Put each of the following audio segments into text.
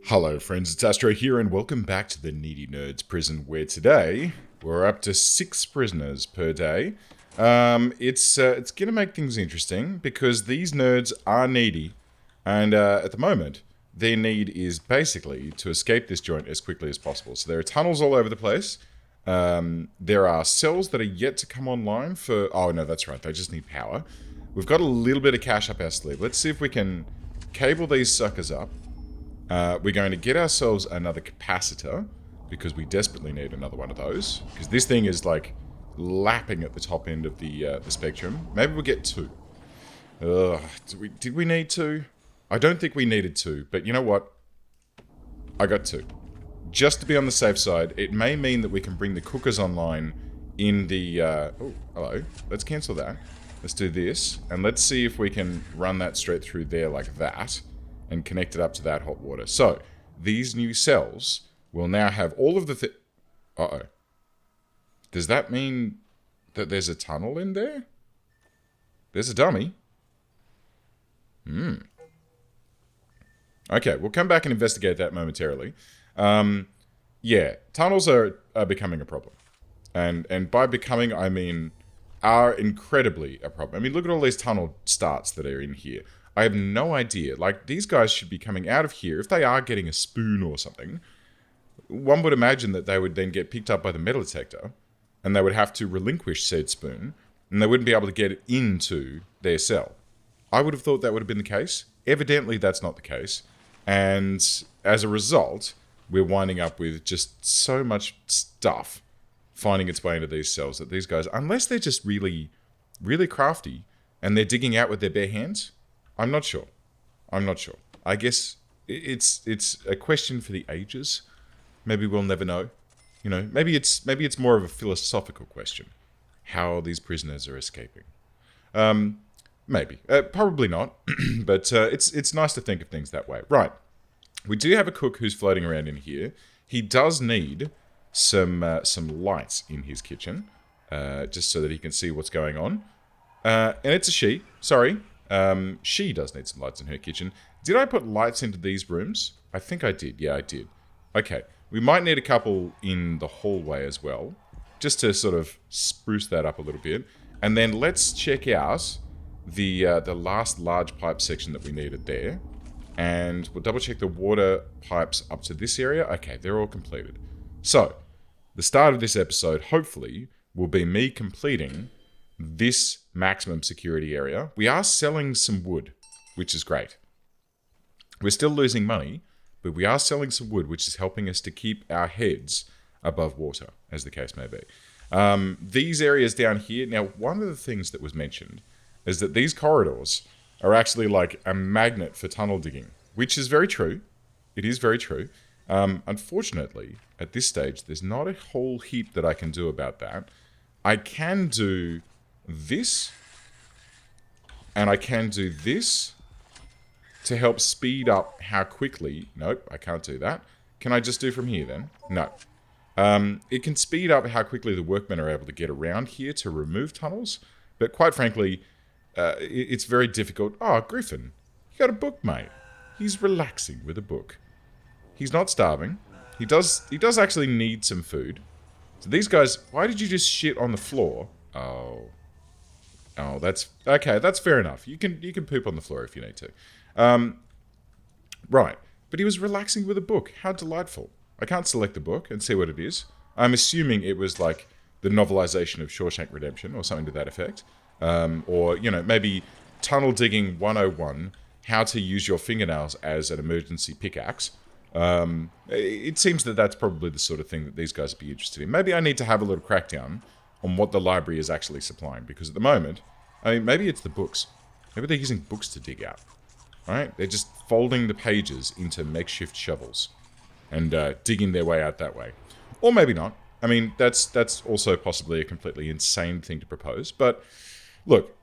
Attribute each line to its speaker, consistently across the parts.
Speaker 1: Hello friends, it's Astro here and welcome back to the Needy Nerds prison where today we're up to 6 prisoners per day. It's going to make things interesting because these nerds are needy and at the moment their need is basically to escape this joint as quickly as possible. So there are tunnels all over the place. There are cells that are yet to come online for... Oh no, that's right, they just need power. We've got a little bit of cash up our sleeve. Let's see if we can cable these suckers up. We're going to get ourselves another capacitor because we desperately need another one of those because this thing is like lapping at the top end of the spectrum. Maybe we'll get 2. Did we need 2? I don't think we needed 2, but you know what? I got 2. Just to be on the safe side, it may mean that we can bring the cookers online in the... oh, hello. Let's cancel that. Let's do this, and let's see if we can run that straight through there like that. And connect it up to that hot water. So, these new cells will now have all of the Uh-oh. Does that mean that there's a tunnel in there? There's a dummy. Okay, we'll come back and investigate that momentarily. Yeah, tunnels are becoming a problem. And by becoming, I mean are incredibly a problem. I mean, look at all these tunnel starts that are in here. I have no idea. Like, these guys should be coming out of here. If they are getting a spoon or something, one would imagine that they would then get picked up by the metal detector, and they would have to relinquish said spoon, and they wouldn't be able to get it into their cell. I would have thought that would have been the case. Evidently, that's not the case. And as a result, we're winding up with just so much stuff finding its way into these cells that these guys, unless they're just really, really crafty, and they're digging out with their bare hands... I'm not sure. I guess it's a question for the ages. Maybe we'll never know. You know, maybe it's more of a philosophical question. How these prisoners are escaping. Maybe. Probably not. But it's nice to think of things that way. Right. We do have a cook who's floating around in here. He does need some lights in his kitchen, just so that he can see what's going on. And it's a she. Sorry. She does need some lights in her kitchen. Did I put lights into these rooms? I think I did. Yeah, I did. Okay. We might need a couple in the hallway as well, just to sort of spruce that up a little bit. And then let's check out the last large pipe section that we needed there. And we'll double check the water pipes up to this area. Okay, they're all completed. So, the start of this episode, hopefully, will be me completing this maximum security area. We are selling some wood, which is great. We're still losing money, but we are selling some wood, which is helping us to keep our heads above water, as the case may be. These areas down here, now one of the things that was mentioned is that these corridors are actually like a magnet for tunnel digging, which is very true. It is very true. Unfortunately, at this stage, there's not a whole heap that I can do about that. I can do this, and I can do this to help speed up how quickly... Nope, I can't do that. Can I just do from here then? No. It can speed up how quickly the workmen are able to get around here to remove tunnels, but quite frankly, it's very difficult. Oh, Griffin, you got a book, mate. He's relaxing with a book. He's not starving. He does actually need some food. So these guys... Why did you just shit on the floor? Oh, that's... Okay, that's fair enough. You can poop on the floor if you need to. Right. But he was relaxing with a book. How delightful. I can't select the book and see what it is. I'm assuming it was like the novelization of Shawshank Redemption or something to that effect. Or, you know, maybe Tunnel Digging 101, how to use your fingernails as an emergency pickaxe. It seems that that's probably the sort of thing that these guys would be interested in. Maybe I need to have a little crackdown on what the library is actually supplying, because at the moment, I mean, maybe it's the books. Maybe they're using books to dig out. Right? They're just folding the pages into makeshift shovels and digging their way out that way. Or maybe not. I mean, that's also possibly a completely insane thing to propose. But look,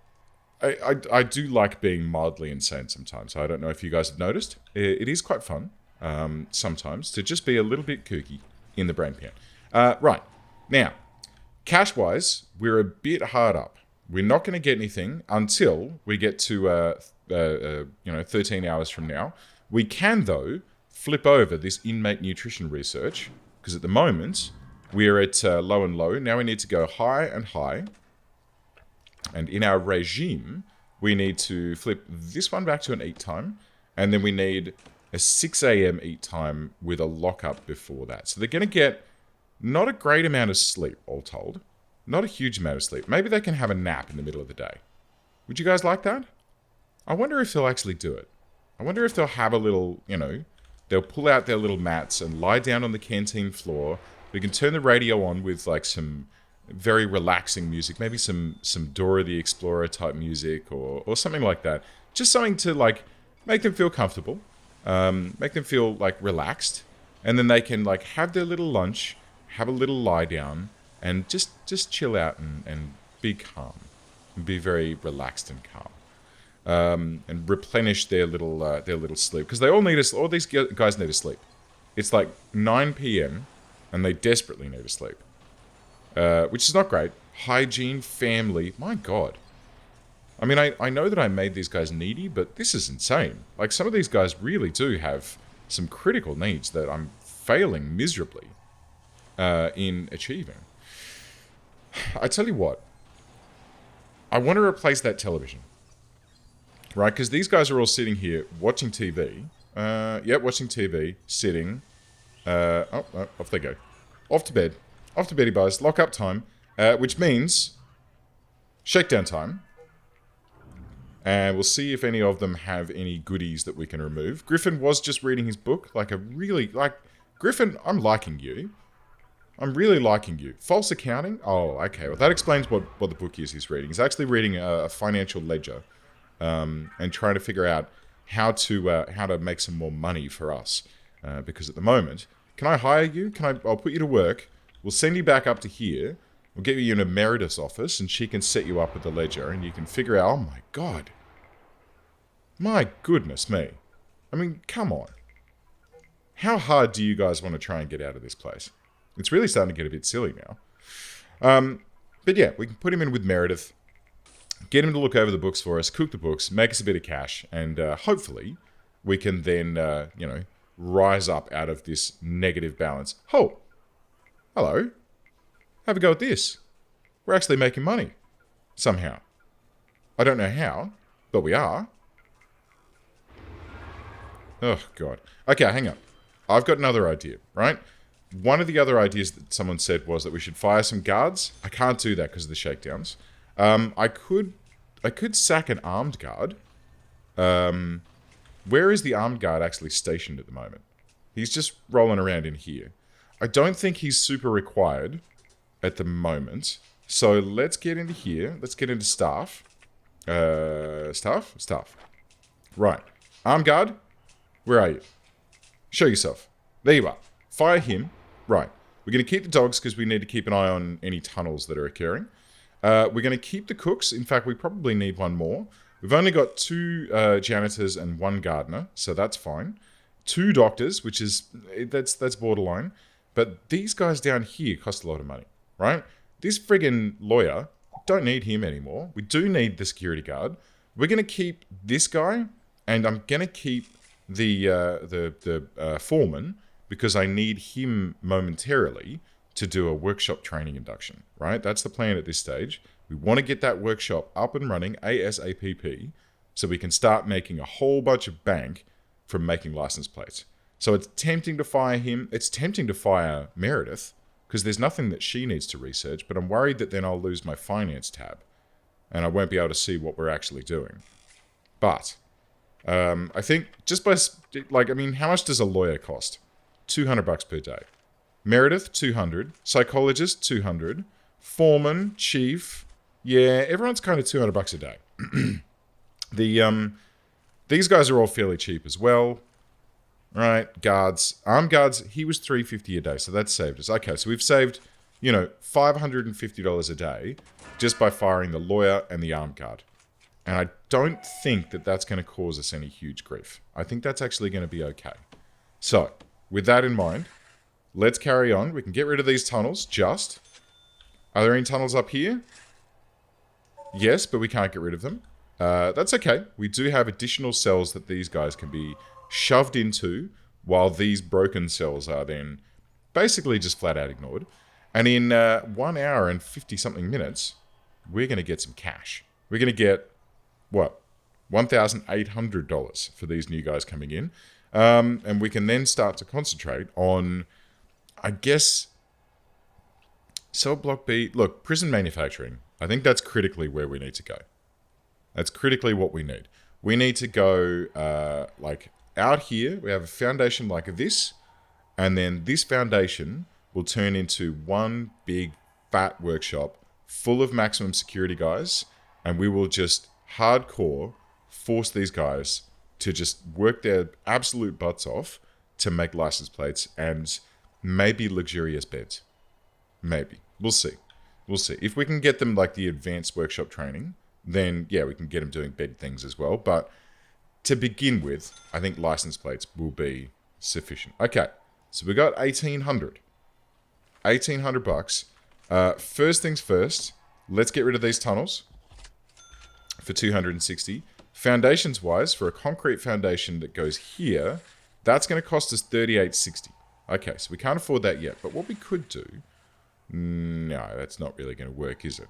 Speaker 1: I do like being mildly insane sometimes. I don't know if you guys have noticed. It is quite fun sometimes to just be a little bit kooky in the brain pan. Right. Now, cash-wise, we're a bit hard up. We're not going to get anything until we get to 13 hours from now. We can, though, flip over this inmate nutrition research, because at the moment, we're at low and low. Now we need to go high and high. And in our regime, we need to flip this one back to an eat time. And then we need a 6 a.m. eat time with a lockup before that. So they're going to get not a great amount of sleep, all told. Not a huge amount of sleep. Maybe they can have a nap in the middle of the day. Would you guys like that? I wonder if they'll actually do it. I wonder if they'll have a little, they'll pull out their little mats and lie down on the canteen floor. We can turn the radio on with like some very relaxing music, maybe some Dora the Explorer type music or something like that. Just something to like make them feel comfortable, make them feel like relaxed, and then they can like have their little lunch, have a little lie down, and just chill out and be calm, and be very relaxed and calm. And replenish their little sleep, because they all these guys need to sleep. It's like 9 p.m. and they desperately need to sleep, which is not great. Hygiene, family, my God. I mean, I know that I made these guys needy, but this is insane. Like, some of these guys really do have some critical needs that I'm failing miserably in achieving. I tell you what, I want to replace that television. Right, because these guys are all sitting here watching TV. Watching TV, sitting. Off they go. Off to bed. Off to beddy buzz. Lock up time. Which means shakedown time. And we'll see if any of them have any goodies that we can remove. Griffin was just reading his book. Griffin, I'm liking you. I'm really liking you. False accounting? Oh, okay. Well, that explains what the book is he's reading. He's actually reading a financial ledger. And trying to figure out how to make some more money for us, because at the moment, can I hire you? I'll put you to work. We'll send you back up to here. We'll get you in a Meredith's office, and she can set you up with the ledger, and you can figure out. Oh my God, my goodness me! I mean, come on. How hard do you guys want to try and get out of this place? It's really starting to get a bit silly now. But yeah, we can put him in with Meredith. Get him to look over the books for us, cook the books, make us a bit of cash, and hopefully we can then, rise up out of this negative balance. Oh, hello. Have a go at this. We're actually making money. Somehow. I don't know how, but we are. Oh, God. Okay, hang on. I've got another idea, right? One of the other ideas that someone said was that we should fire some guards. I can't do that because of the shakedowns. I could sack an armed guard. Where is the armed guard actually stationed at the moment? He's just rolling around in here. I don't think he's super required at the moment. So let's get into here. Let's get into staff. Staff. Right. Armed guard, where are you? Show yourself. There you are. Fire him. Right. We're going to keep the dogs because we need to keep an eye on any tunnels that are occurring. We're going to keep the cooks. In fact, we probably need one more. We've only got 2 janitors and 1 gardener, so that's fine. 2 doctors, which is, that's borderline. But these guys down here cost a lot of money, right? This friggin' lawyer, don't need him anymore. We do need the security guard. We're going to keep this guy, and I'm going to keep the foreman, because I need him momentarily to do a workshop training induction, right? That's the plan at this stage. We want to get that workshop up and running ASAP so we can start making a whole bunch of bank from making license plates. So it's tempting to fire him. It's tempting to fire Meredith because there's nothing that she needs to research, but I'm worried that then I'll lose my finance tab and I won't be able to see what we're actually doing. But I think just by, how much does a lawyer cost? $200 per day. Meredith, 200. Psychologist, 200. Foreman, chief. Yeah, everyone's kind of $200 a day. These guys are all fairly cheap as well. Right, guards. Armed guards, he was $350 a day, so that saved us. Okay, so we've saved, $550 a day just by firing the lawyer and the armed guard. And I don't think that that's going to cause us any huge grief. I think that's actually going to be okay. So, with that in mind, let's carry on. We can get rid of these tunnels, just. Are there any tunnels up here? Yes, but we can't get rid of them. That's okay. We do have additional cells that these guys can be shoved into while these broken cells are then basically just flat out ignored. And in 1 hour and 50-something minutes, we're going to get some cash. We're going to get, what, $1,800 for these new guys coming in. And we can then start to concentrate on, I guess, cell block B. Look, prison manufacturing. I think that's critically where we need to go. That's critically what we need. We need to go, like, out here. We have a foundation like this. And then this foundation will turn into one big, fat workshop full of maximum security guys. And we will just hardcore force these guys to just work their absolute butts off to make license plates and maybe luxurious beds. Maybe. We'll see. We'll see. If we can get them like the advanced workshop training, then yeah, we can get them doing bed things as well. But to begin with, I think license plates will be sufficient. Okay, so we got 1,800. 1,800 bucks. First things first, let's get rid of these tunnels for 260. Foundations wise, for a concrete foundation that goes here, that's going to cost us 38.60. Okay, so we can't afford that yet. But what we could do, no, that's not really going to work, is it?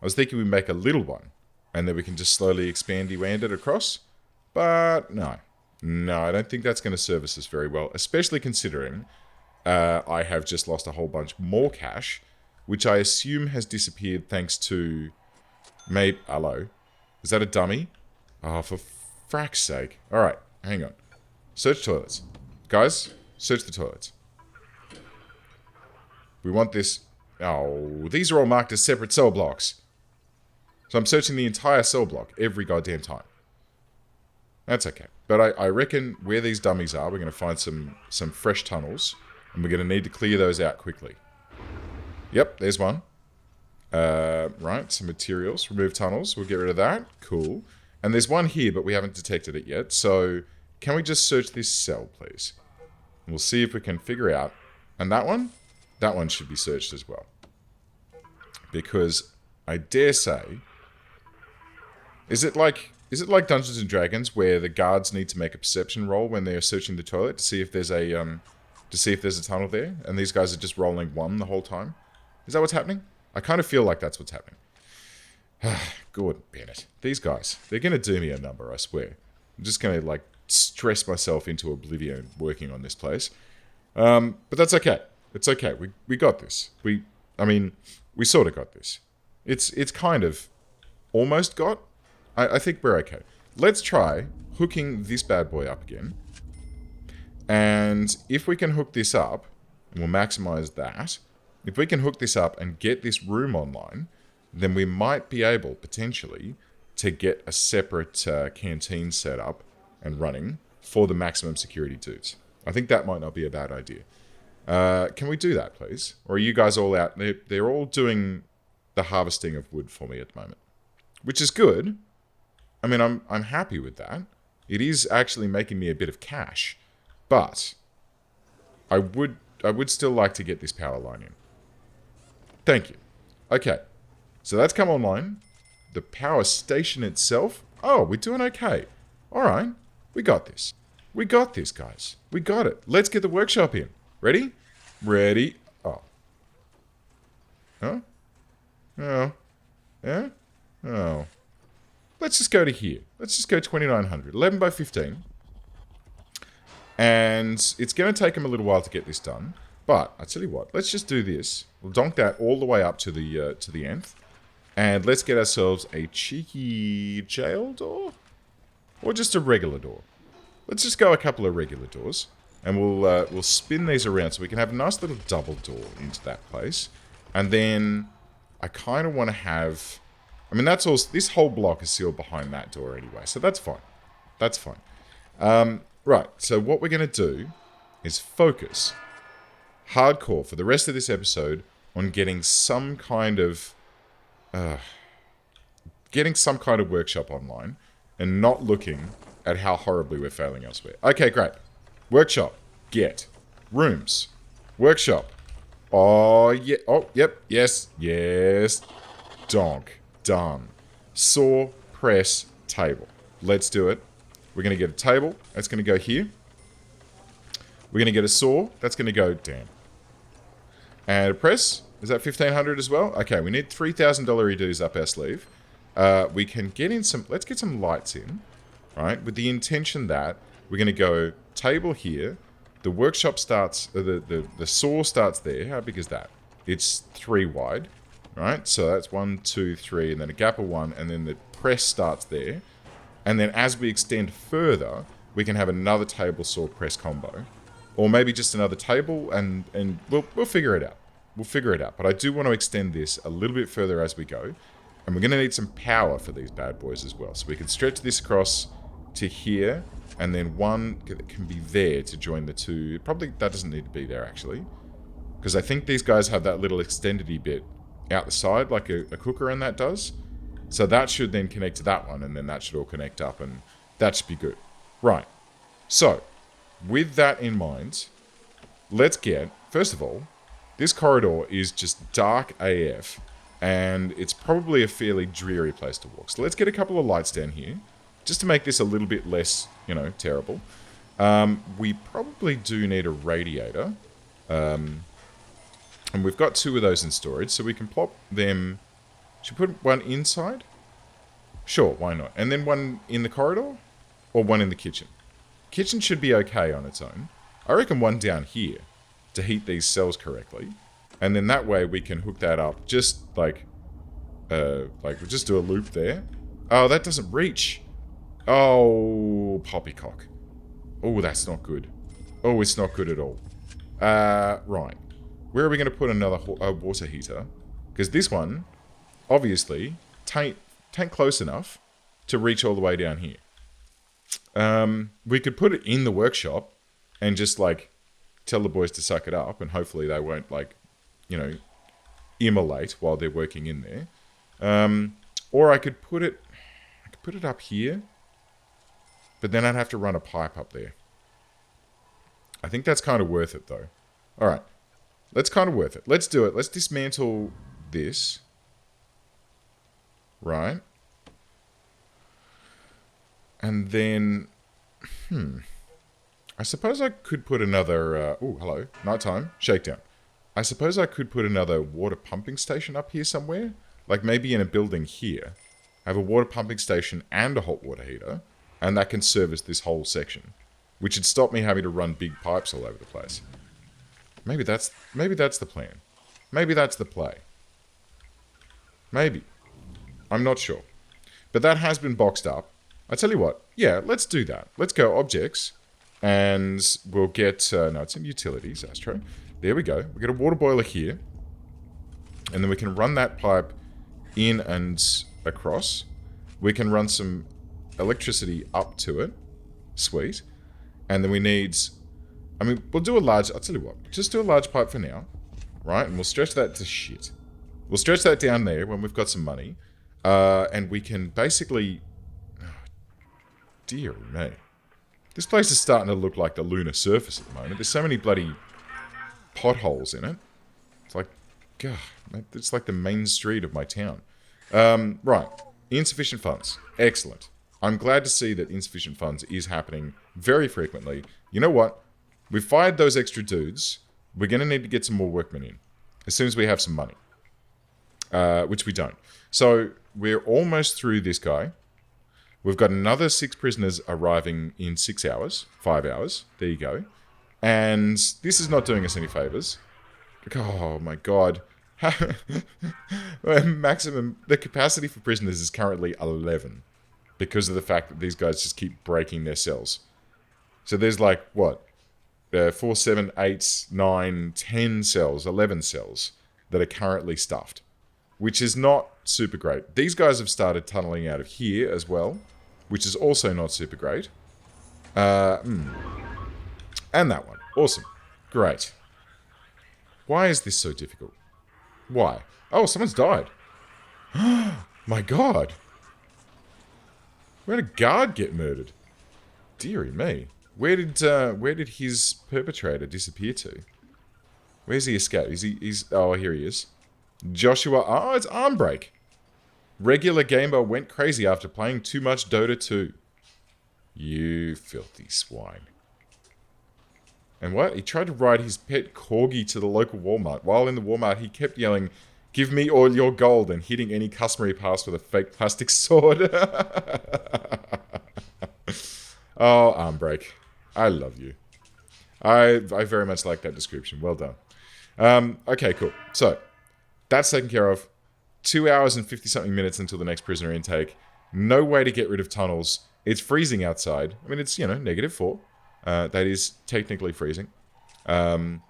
Speaker 1: I was thinking we make a little one, and then we can just slowly expandy-wand it across. But no, I don't think that's going to service us very well, especially considering I have just lost a whole bunch more cash, which I assume has disappeared thanks to... Mate, hello. Is that a dummy? Oh, for frack's sake. All right, hang on. Search toilets. Guys, search the toilets. We want this... Oh, these are all marked as separate cell blocks. So I'm searching the entire cell block every goddamn time. That's okay. But I reckon where these dummies are, we're going to find some fresh tunnels. And we're going to need to clear those out quickly. Yep, there's one. Right, some materials. Remove tunnels. We'll get rid of that. Cool. And there's one here, but we haven't detected it yet. So can we just search this cell, please? And we'll see if we can figure out. And that one? That one should be searched as well. Because I dare say... Is it like Dungeons and Dragons where the guards need to make a perception roll when they're searching the toilet to see if there's a tunnel there, and these guys are just rolling one the whole time? Is that what's happening? I kind of feel like that's what's happening. Gordon Bennett. These guys, they're going to do me a number, I swear. I'm just going to like stress myself into oblivion working on this place. But that's okay. It's okay. We got this. We sort of got this. It's kind of almost got. I think we're okay. Let's try hooking this bad boy up again. And if we can hook this up, and we'll maximize that. If we can hook this up and get this room online, then we might be able, potentially, to get a separate canteen set up and running for the maximum security dudes. I think that might not be a bad idea. Can we do that, please? Or are you guys all out? They're all doing the harvesting of wood for me at the moment, which is good. I mean, I'm happy with that. It is actually making me a bit of cash, but I would still like to get this power line in. Thank you. Okay, so that's come online. The power station itself. Oh, we're doing okay. All right, we got this. We got this, guys. We got it. Let's get the workshop in. Ready? Ready. Oh. Huh? Oh. Yeah? Oh. Let's just go to here. Let's just go 2,900. 11 by 15. And it's going to take them a little while to get this done. But, I tell you what. Let's just do this. We'll donk that all the way up to the nth. And let's get ourselves a cheeky jail door. Or just a regular door. Let's just go a couple of regular doors. And we'll spin these around so we can have a nice little double door into that place. And then I kind of want to have... I mean, that's all... This whole block is sealed behind that door anyway, so that's fine. That's fine. Right, so what we're going to do is focus hardcore for the rest of this episode on getting some kind of... workshop online and not looking at how horribly we're failing elsewhere. Okay, great. Workshop. Get. Rooms. Workshop. Oh, yeah. Oh, yep. Yes. Yes. Donk. Done. Saw. Press. Table. Let's do it. We're going to get a table. It's going to go here. We're going to get a saw. That's going to go down. And a press. Is that 1,500 as well? Okay, we need $3,000 redos up our sleeve. We can get in some... Let's get some lights in. Right? With the intention that we're going to go table here. The workshop starts... The saw starts there. How big is that? It's 3 wide. Right? So that's 1, 2, 3, and then a gap of 1, and then the press starts there. And then as we extend further, we can have another table saw press combo. Or maybe just another table, and we'll figure it out. We'll figure it out. But I do want to extend this a little bit further as we go. And we're going to need some power for these bad boys as well. So we can stretch this across to here, and then one that can be there to join the two. Probably that doesn't need to be there, actually. Because I think these guys have that little extended-y bit out the side, like a cooker and that does. So that should then connect to that one, and then that should all connect up, and that should be good. Right. So, with that in mind, let's get, first of all, this corridor is just dark AF, and it's probably a fairly dreary place to walk. So let's get a couple of lights down here, just to make this a little bit less, you know, terrible. We probably do need a radiator. And we've got 2 of those in storage, so we can plop them... Should we put one inside? Sure, why not? And then one in the corridor? Or one in the kitchen? Kitchen should be okay on its own. I reckon one down here to heat these cells correctly. And then that way we can hook that up just like we'll just do a loop there. Oh, that doesn't reach. Oh, poppycock. Oh, that's not good. Oh, it's not good at all. Right. Where are we going to put another water heater? Because this one, obviously, tain't close enough to reach all the way down here. We could put it in the workshop and just, like, tell the boys to suck it up, and hopefully they won't, like, you know, immolate while they're working in there. Or I could put it up here, but then I'd have to run a pipe up there. I think that's kind of worth it, though. All right. That's kind of worth it. Let's do it. Let's dismantle this. Right. And then... I suppose I could put another... oh, hello. Nighttime. Shakedown. I suppose I could put another water pumping station up here somewhere. Like maybe in a building here. I have a water pumping station and a hot water heater. And that can service this whole section. Which would stop me having to run big pipes all over the place. Maybe that's the plan. Maybe that's the play. Maybe. I'm not sure. But that has been boxed up. I tell you what. Yeah, let's do that. Let's go objects. And we'll get... no, it's in utilities, Astro. There we go. We get a water boiler here. And then we can run that pipe in and across. We can run some electricity up to it. Sweet. And then we need... I mean, we'll do a large... I'll tell you what. Just do a large pipe for now. Right? And we'll stretch that to shit. We'll stretch that down there when we've got some money. And we can basically... Oh, dear me. This place is starting to look like the lunar surface at the moment. There's so many bloody potholes in it. It's like... God, it's like the main street of my town. Right. Insufficient funds. Excellent. I'm glad to see that insufficient funds is happening very frequently. You know what? We've fired those extra dudes. We're going to need to get some more workmen in. As soon as we have some money. Which we don't. So, we're almost through this guy. We've got another 6 prisoners arriving in 6 hours. 5 hours. There you go. And this is not doing us any favors. Oh my god. Maximum... The capacity for prisoners is currently 11. Because of the fact that these guys just keep breaking their cells. So there's like, what? 4, 7, 8, 9, 10 cells, 11 cells that are currently stuffed. Which is not super great. These guys have started tunneling out of here as well. Which is also not super great. And that one. Awesome. Great. Why is this so difficult? Why? Oh, someone's died. My god. Where did a guard get murdered? Deary me. Where did his perpetrator disappear to? Where's he escaped? He's oh, here he is. Joshua. Oh, it's Armbreak. Regular gamer went crazy after playing too much Dota 2. You filthy swine. And what? He tried to ride his pet corgi to the local Walmart. While in the Walmart, he kept yelling, "Give me all your gold," and hitting any customer he passed with a fake plastic sword. Oh, arm break. I love you. I very much like that description. Well done. Okay, cool. So, that's taken care of. 2 hours and 50-something minutes until the next prisoner intake. No way to get rid of tunnels. It's freezing outside. I mean, it's, -4. That is technically freezing. But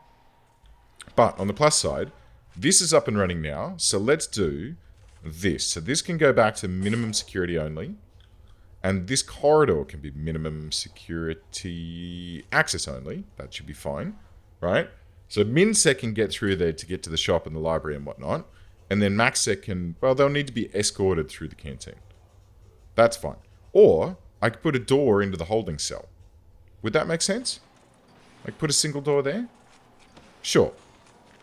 Speaker 1: on the plus side, this is up and running now. So let's do this. So this can go back to minimum security only. And this corridor can be minimum security access only. That should be fine, right? So MinSec can get through there to get to the shop and the library and whatnot. And then MaxSec can, well, they'll need to be escorted through the canteen. That's fine. Or I could put a door into the holding cell. Would that make sense? Like put a single door there? Sure.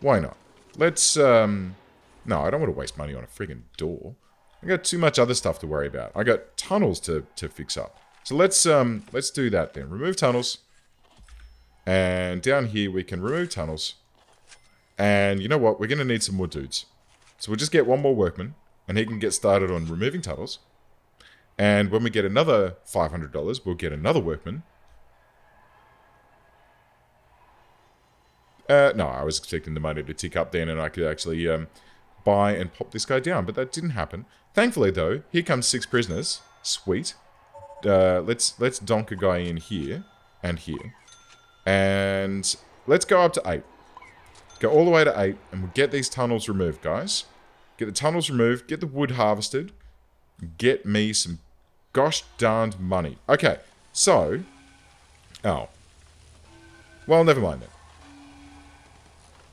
Speaker 1: Why not? Let's, no, I don't want to waste money on a friggin' door. I got too much other stuff to worry about. I got tunnels to fix up. So let's do that then. Remove tunnels. And down here we can remove tunnels. And you know what? We're going to need some more dudes. So we'll just get one more workman. And he can get started on removing tunnels. And when we get another $500, we'll get another workman. No, I was expecting the money to tick up then and I could actually buy and pop this guy down. But that didn't happen. Thankfully, though, here comes 6 prisoners. Sweet. Let's donk a guy in here and here. And let's go up to 8. Go all the way to 8 and we'll get these tunnels removed, guys. Get the tunnels removed. Get the wood harvested. Get me some gosh darned money. Okay, so... Oh. Well, never mind then.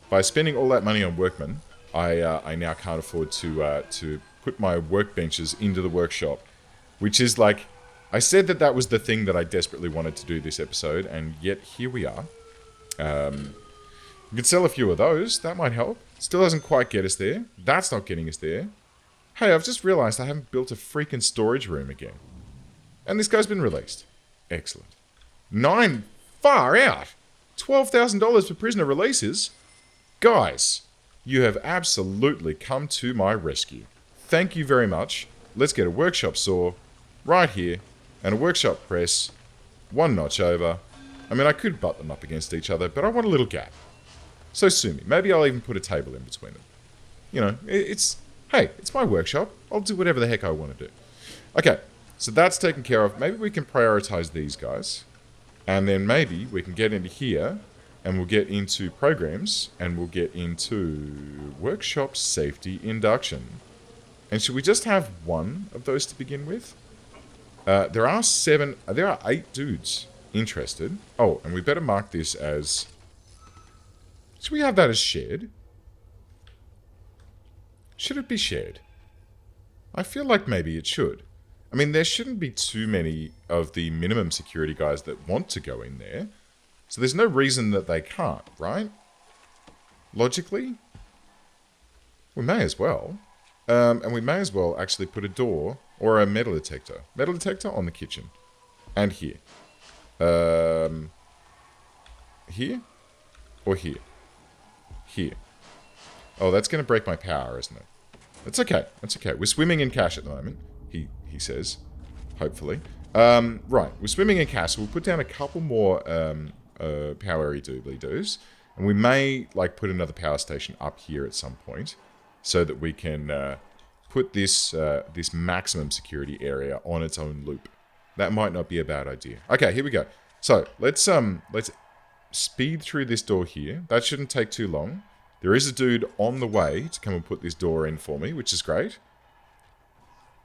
Speaker 1: By spending all that money on workmen, I now can't afford to put my workbenches into the workshop. Which is like... I said that was the thing that I desperately wanted to do this episode, and yet here we are. We could sell a few of those. That might help. Still doesn't quite get us there. That's not getting us there. Hey, I've just realized I haven't built a freaking storage room again. And this guy's been released. Excellent. 9, far out! $12,000 for prisoner releases? Guys, you have absolutely come to my rescue. Thank you very much. Let's get a workshop saw right here and a workshop press, one notch over. I mean, I could butt them up against each other, but I want a little gap. So sue me. Maybe I'll even put a table in between them. You know, hey, it's my workshop. I'll do whatever the heck I want to do. Okay, so that's taken care of. Maybe we can prioritize these guys. And then maybe we can get into here, and we'll get into programs, and we'll get into workshop safety induction. And should we just have one of those to begin with? There are 8 dudes interested. Oh, and we better mark this as... Should we have that as shared? Should it be shared? I feel like maybe it should. I mean, there shouldn't be too many of the minimum security guys that want to go in there. So there's no reason that they can't, right? Logically? We may as well. And we may as well actually put a door or a metal detector. Metal detector on the kitchen. And here. Here? Or here? Here. Oh, that's going to break my power, isn't it? That's okay. That's okay. We're swimming in cash at the moment, he says. Hopefully. Right. We're swimming in cash, so we'll put down a couple more powery doobly-doos. And we may, like, put another power station up here at some point. So that we can put this this maximum security area on its own loop. That might not be a bad idea. Okay, here we go. So, let's speed through this door here. That shouldn't take too long. There is a dude on the way to come and put this door in for me, which is great.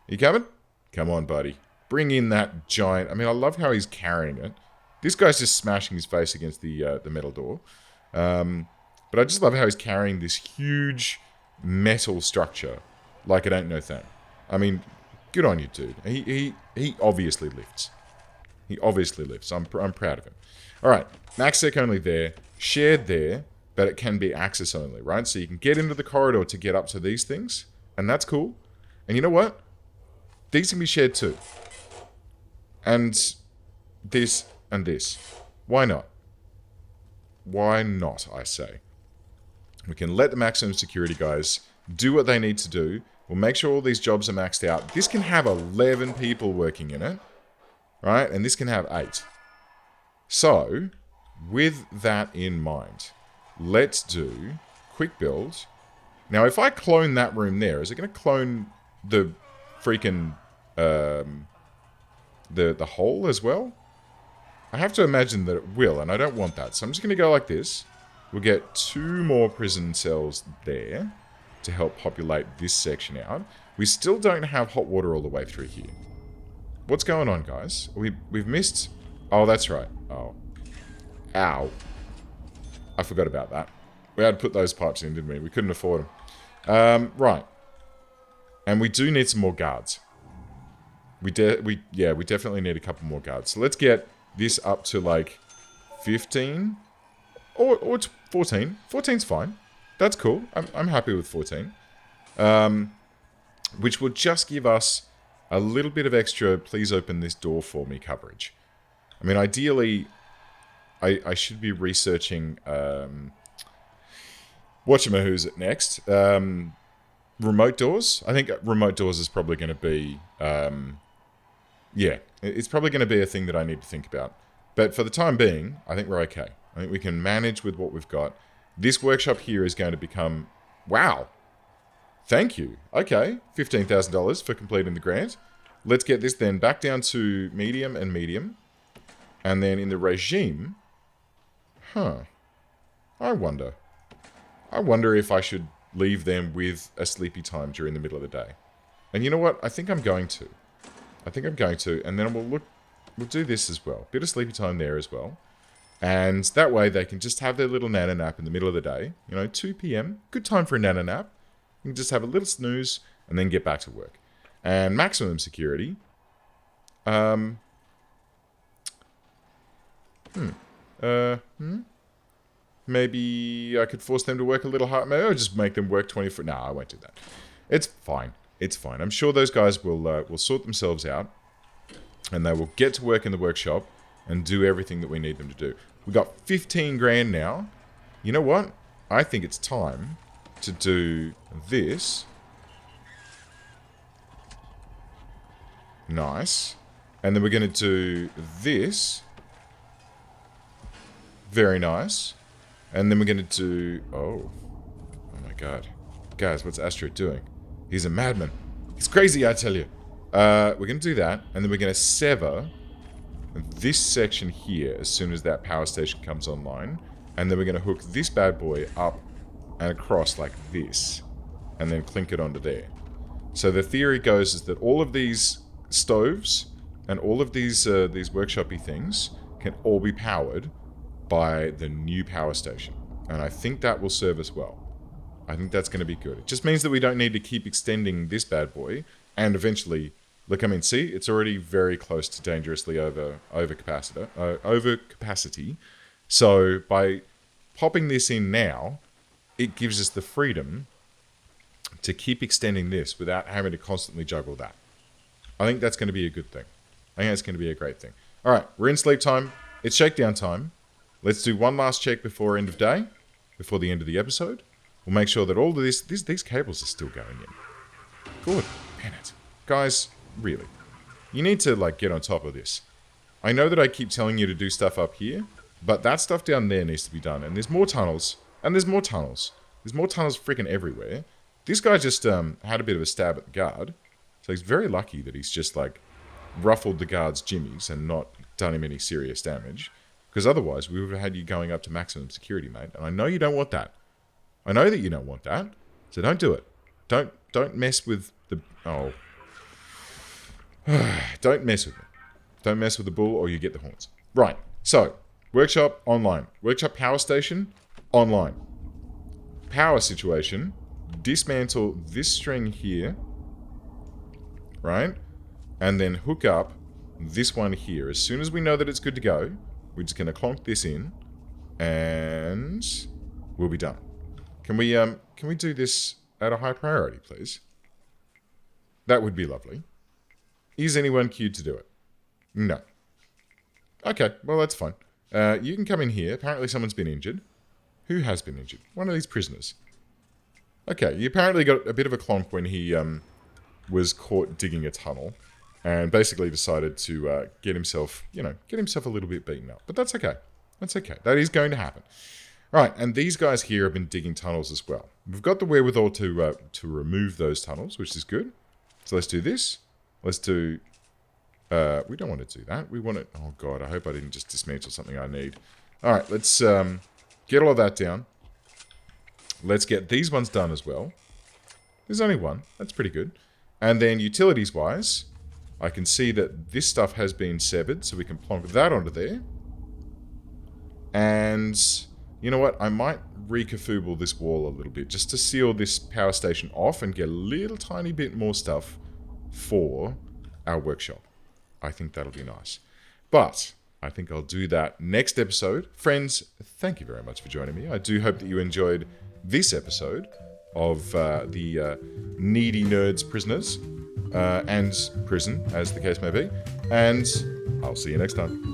Speaker 1: You coming? Come on, buddy. Bring in that giant... I mean, I love how he's carrying it. This guy's just smashing his face against the metal door. But I just love how he's carrying this huge metal structure like it ain't no thing. I mean, good on you, dude. He obviously lifts. He obviously lifts. I'm proud of him. All right, MaxSec only there, shared there, but it can be access only, right? So you can get into the corridor to get up to these things, and that's cool. And you know what? These can be shared too. And this and this. Why not? Why not, I say? We can let the maximum security guys do what they need to do. We'll make sure all these jobs are maxed out. This can have 11 people working in it, right? And this can have 8. So, with that in mind, let's do quick build. Now, if I clone that room there, is it going to clone the freaking the hole as well? I have to imagine that it will, and I don't want that. So I'm just going to go like this. We'll get 2 more prison cells there to help populate this section out. We still don't have hot water all the way through here. What's going on, guys? We've missed... Oh, that's right. Oh. Ow. I forgot about that. We had to put those pipes in, didn't we? We couldn't afford them. Right. And we do need some more guards. We definitely need a couple more guards. So let's get this up to like 15 or it's 14. 14's fine. That's cool. I'm happy with 14. Which will just give us a little bit of extra please open this door for me coverage. I mean, ideally, I should be researching whatchamahoo's it next. Remote doors. I think remote doors is probably going to be yeah, it's probably going to be a thing that I need to think about. But for the time being, I think we're okay. I think we can manage with what we've got. This workshop here is going to become... Wow. Thank you. Okay, $15,000 for completing the grant. Let's get this then back down to medium and medium. And then in the regime... Huh. I wonder if I should leave them with a sleepy time during the middle of the day. And you know what? I think I'm going to. And then we'll do this as well. Bit of sleepy time there as well. And that way they can just have their little nana nap in the middle of the day. You know, 2 p.m. Good time for a nana nap. You can just have a little snooze and then get back to work. And maximum security. Maybe I could force them to work a little hard. Maybe I'll just make them work 24... No, I won't do that. It's fine. It's fine. I'm sure those guys will sort themselves out. And they will get to work in the workshop and do everything that we need them to do. We got 15 grand now. You know what? I think it's time to do this. Nice. And then we're going to do this. Very nice. And then we're going to do... Oh my god. Guys, what's Astro doing? He's a madman. He's crazy, I tell you. We're going to do that. And then we're going to sever this section here as soon as that power station comes online. And then we're going to hook this bad boy up and across like this. And then clink it onto there. So the theory goes is that all of these stoves and all of these workshop-y things can all be powered by the new power station. And I think that will serve us well. I think that's going to be good. It just means that we don't need to keep extending this bad boy. And eventually, look, I mean, see, it's already very close to dangerously over capacity. So by popping this in now, it gives us the freedom to keep extending this without having to constantly juggle that. I think that's going to be a good thing. I think that's going to be a great thing. All right, we're in sleep time. It's shakedown time. Let's do one last check before end of day, before the end of the episode. We'll make sure that all of these cables are still going in. Good. Man it. Guys, really. You need to, like, get on top of this. I know that I keep telling you to do stuff up here, but that stuff down there needs to be done. And there's more tunnels. And there's more tunnels. There's more tunnels freaking everywhere. This guy just had a bit of a stab at the guard. So he's very lucky that he's just, like, ruffled the guard's jimmies and not done him any serious damage. Because otherwise, we would have had you going up to maximum security, mate. And I know you don't want that. I know that you don't want that. So don't do it. Don't mess with the... Oh. Don't mess with it. Don't mess with the bull or you get the horns. Right. So, workshop, online. Workshop power station, online. Power situation, dismantle this string here. Right? And then hook up this one here. As soon as we know that it's good to go, we're just going to clonk this in. And we'll be done. Can we do this at a high priority, please? That would be lovely. Is anyone queued to do it? No. Okay, well, that's fine. You can come in here. Apparently someone's been injured. Who has been injured? One of these prisoners. Okay, he apparently got a bit of a clonk when he was caught digging a tunnel. And basically decided to get himself, get himself a little bit beaten up. But that's okay. That's okay. That is going to happen. Right, and these guys here have been digging tunnels as well. We've got the wherewithal to remove those tunnels, which is good. So let's do this. Let's do... we don't want to do that. We want to... Oh, God, I hope I didn't just dismantle something I need. All right, let's get all of that down. Let's get these ones done as well. There's only one. That's pretty good. And then utilities-wise, I can see that this stuff has been severed, so we can plonk that onto there. And... you know what? I might re-kafooble this wall a little bit just to seal this power station off and get a little tiny bit more stuff for our workshop. I think that'll be nice. But I think I'll do that next episode. Friends, thank you very much for joining me. I do hope that you enjoyed this episode of the Needy Nerds Prisoners and Prison, as the case may be. And I'll see you next time.